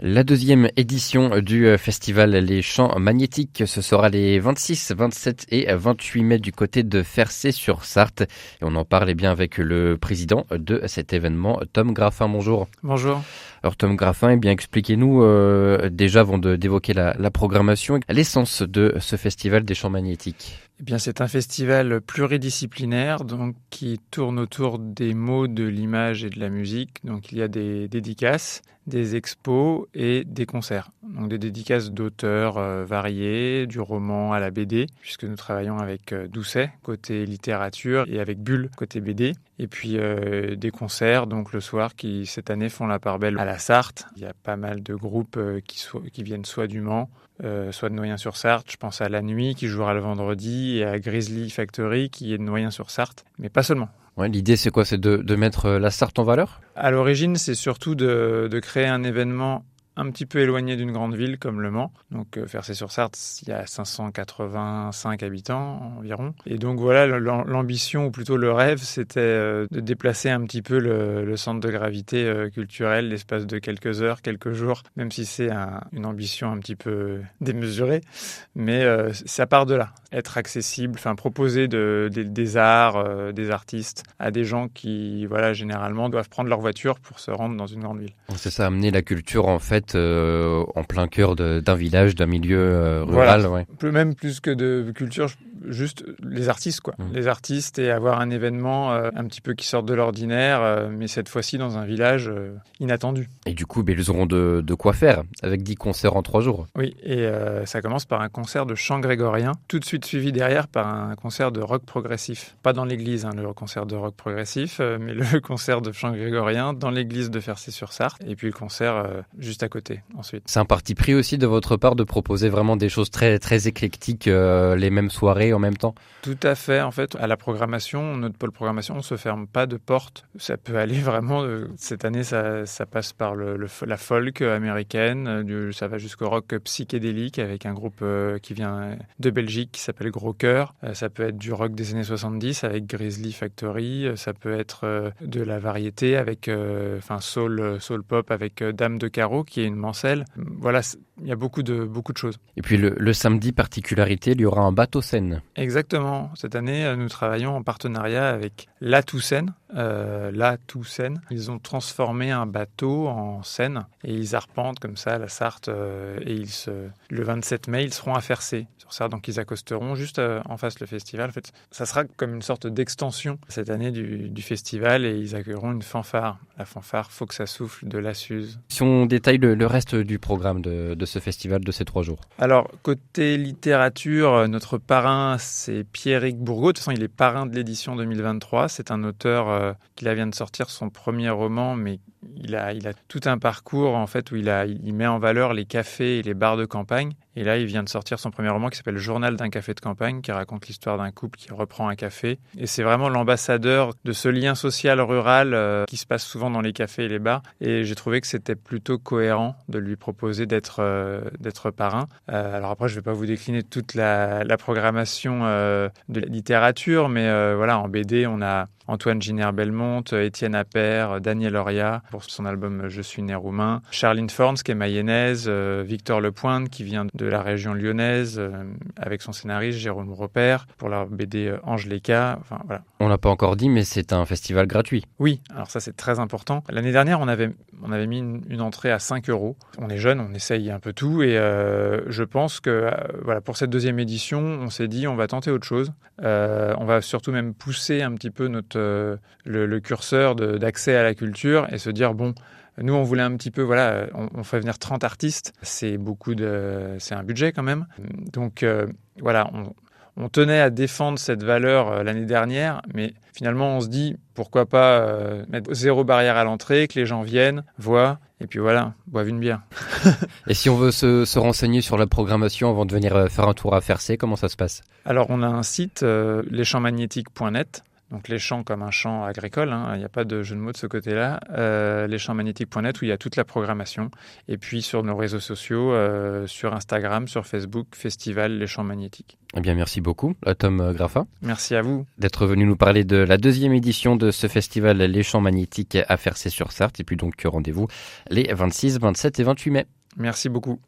La deuxième édition du festival Les Champs Magnétiques, ce sera les 26, 27 et 28 mai du côté de Fercé-sur-Sarthe. Et on en parle bien avec le président de cet événement, Tom Graffin. Bonjour. Bonjour. Alors Tom Graffin, expliquez-nous déjà avant d'évoquer la programmation, l'essence de ce festival des Champs Magnétiques. Eh bien, c'est un festival pluridisciplinaire donc, qui tourne autour des mots, de l'image et de la musique. Donc, il y a des dédicaces, des expos et des concerts. Donc, des dédicaces d'auteurs variés, du roman à la BD, puisque nous travaillons avec Doucet, côté littérature, et avec Bulle, côté BD. Et puis, des concerts, donc le soir, qui cette année font la part belle à la Sarthe. Il y a pas mal de groupes qui viennent soit du Mans, soit de Noyen-sur-Sarthe. Je pense à La Nuit qui jouera le vendredi et à Grizzly Factory qui est de Noyen-sur-Sarthe, mais pas seulement. Ouais, l'idée c'est quoi? C'est de mettre la Sarthe en valeur? À l'origine, c'est surtout de créer un événement un petit peu éloigné d'une grande ville comme Le Mans. Donc Fercé-sur-Sarthe, il y a 585 habitants environ. Et donc voilà, l'ambition, ou plutôt le rêve, c'était de déplacer un petit peu le centre de gravité culturel, l'espace de quelques heures, quelques jours, même si c'est une ambition un petit peu démesurée. Mais ça part de là, être accessible, proposer des arts, des artistes à des gens qui, généralement doivent prendre leur voiture pour se rendre dans une grande ville. C'est ça, amener la culture en fait en plein cœur d'un village, d'un milieu rural. Voilà. Ouais. Même plus que de culture, juste les artistes, quoi. Les artistes et avoir un événement un petit peu qui sort de l'ordinaire, mais cette fois-ci dans un village inattendu. Et du coup, ils auront de quoi faire, avec 10 concerts en 3 jours. Oui, et ça commence par un concert de chant grégorien, tout de suite suivi derrière par un concert de rock progressif. Pas dans l'église, le concert de rock progressif, mais le concert de chant grégorien dans l'église de Fercé-sur-Sarthe, et puis le concert juste à côté ensuite. C'est un parti pris aussi de votre part de proposer vraiment des choses très, très éclectiques, les mêmes soirées en même temps? Tout à fait. En fait, à la programmation, notre pôle programmation, on ne se ferme pas de porte. Ça peut aller vraiment... cette année, ça passe par la folk américaine, ça va jusqu'au rock psychédélique avec un groupe qui vient de Belgique qui s'appelle Gros Cœur. Ça peut être du rock des années 70 avec Grizzly Factory. Ça peut être de la variété avec soul pop avec Dame de Carreau qui est une mancelle. Voilà, il y a beaucoup de choses. Et puis le samedi, particularité, il y aura un bateau scène. Exactement. Cette année, nous travaillons en partenariat avec La Toussaint. Ils ont transformé un bateau en scène et ils arpentent comme ça la Sarthe et le 27 mai, ils seront à Fercé sur Sarthe. Donc ils accosteront juste en face le festival. En fait, ça sera comme une sorte d'extension cette année du festival et ils accueilleront une fanfare. La fanfare Faut que ça souffle de la Suze. Si on détaille le reste du programme de ce festival de ces 3 jours. Alors, côté littérature, notre parrain, c'est Pierrick Bourgault. De toute façon, il est parrain de l'édition 2023. C'est un auteur qui vient de sortir son premier roman, mais il a tout un parcours en fait où il met en valeur les cafés et les bars de campagne. Et là, il vient de sortir son premier roman qui s'appelle Journal d'un café de campagne, qui raconte l'histoire d'un couple qui reprend un café. Et c'est vraiment l'ambassadeur de ce lien social rural qui se passe souvent dans les cafés et les bars. Et j'ai trouvé que c'était plutôt cohérent de lui proposer d'être parrain. Alors après, je ne vais pas vous décliner toute la programmation de la littérature, mais en BD, on a Antoine Giner-Belmont, Étienne Appert, Daniel Oria pour son album Je suis né roumain, Charline Forns qui est mayonnaise, Victor Lepointe qui vient de la région lyonnaise avec son scénariste Jérôme Robert pour la BD Ange Léka. Voilà. On l'a pas encore dit, mais c'est un festival gratuit. Oui, alors ça c'est très important. L'année dernière, on avait mis une entrée à 5 €. On est jeune, on essaye un peu tout et je pense que pour cette deuxième édition, on s'est dit on va tenter autre chose. On va surtout même pousser un petit peu le curseur d'accès à la culture et se dire nous on voulait un petit peu on fait venir 30 artistes, c'est un budget quand même. Donc on tenait à défendre cette valeur l'année dernière, mais finalement on se dit pourquoi pas mettre 0 barrière à l'entrée, que les gens viennent, voient, et puis boivent une bière. Et si on veut se renseigner sur la programmation avant de venir faire un tour à Fercé, comment ça se passe? Alors on a un site, leschampsmagnétiques.net, Donc les champs comme un champ agricole, il n'y a pas de jeu de mots de ce côté-là. Leschamps-magnétiques.net où il y a toute la programmation. Et puis sur nos réseaux sociaux, sur Instagram, sur Facebook, Festival Les Champs Magnétiques. Eh bien, merci beaucoup, Tom Graffin. Merci à vous. D'être venu nous parler de la 2e édition de ce festival Les Champs Magnétiques à Fercé-sur-Sarthe. Et puis donc, rendez-vous les 26, 27 et 28 mai. Merci beaucoup.